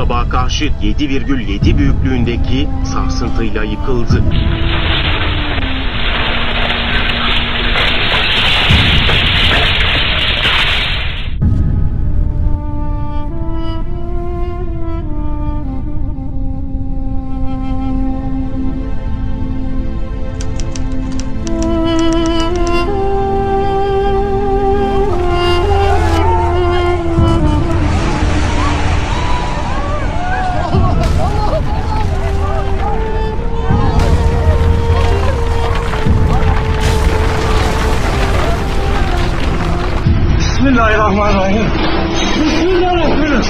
sabaha karşı 7,7 büyüklüğündeki sarsıntıyla yıkıldı. Bismillahirrahmanirrahim. Bismillahirrahmanirrahim.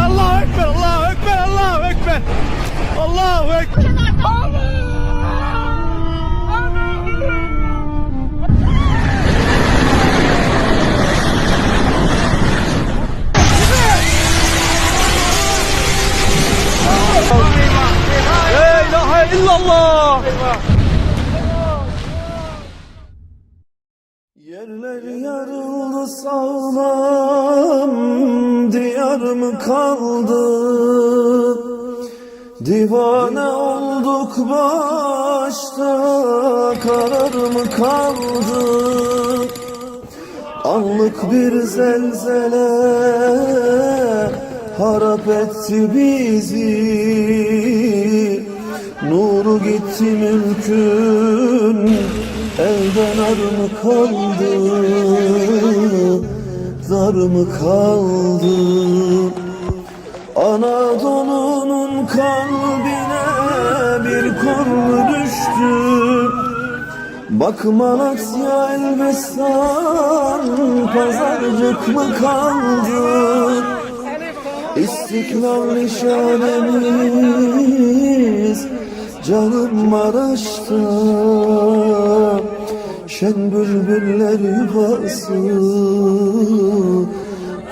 Allahu Ekber, Allahu Ekber, Allahu Ekber. Allahu Ekber. La ilahe illallah. Yerler yarıldı sağlam, diyar mı kaldı? Divane olduk başta, karar mı kaldı? Anlık bir zelzele harap etti bizi. Nuru gitti mülkün, elden ar mı kaldı? Dar mı kaldı? Anadolu'nun kalbine bir kor düştü. Bak Malatya, Elbistan, pazarcık mı kaldı? İstiklal nişanemiz canım Maraş'ta. Şen bülbüller yuvası,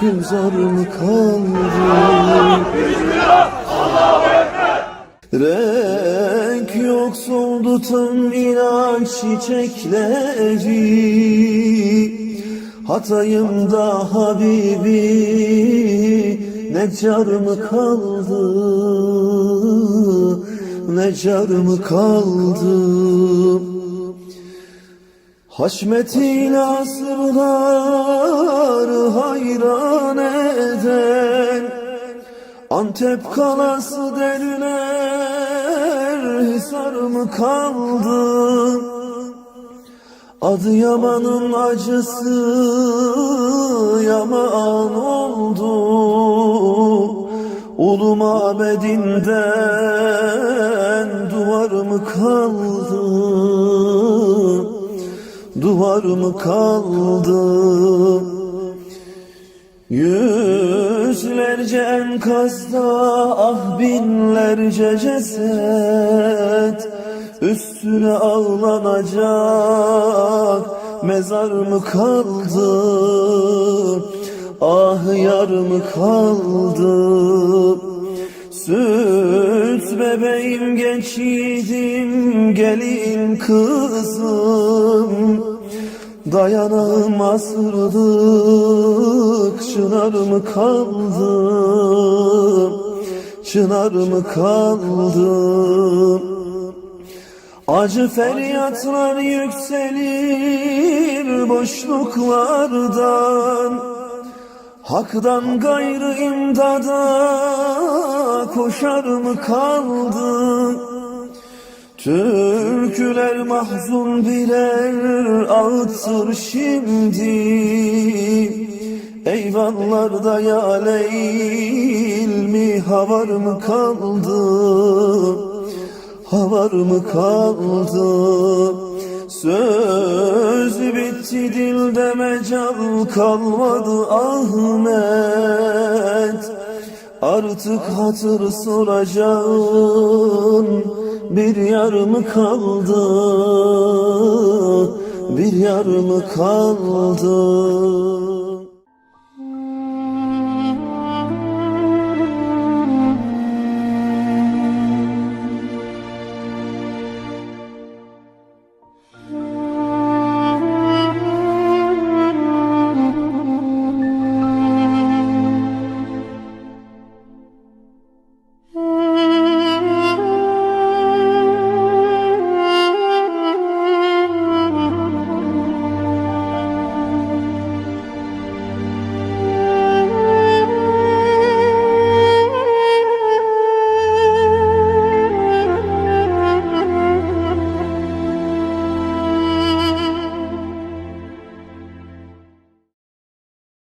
gülzar mı kaldı? Renk yok soldu tüm inanç çiçekleri. Hatayımda Habibi, Necar mı kaldı? Necar mı kaldı? Haşmetiyle asırları hayran eden Antep kalası derler, Hisar mı kaldı? Adıyaman'ın acısı yaman oldu. Ulu mabedinden duvar mı kaldı? Duvar mı kaldı? Yüzlerce enkazda ah binlerce ceset, üstüne ağlanacak mezar mı kaldı? Ah yar mı kaldı? Süt bebeğim, genç yiğidim, gelin kızım, dayanağım asırlık çınar mı kaldı? Çınar mı kaldı? Acı feryatlar yükselir boşluklardan, haktan gayrı imdada koşar mı kaldı? Türküler mahzun birer ağıtır şimdi. Eyvanlarda ya leyl mi havar mı kaldı? Havar mı kaldı? Söz bitti dilde mecal kalmadı Ahmet. Artık hatır soracağın bir yar mı kaldı? Bir yar mı kaldı?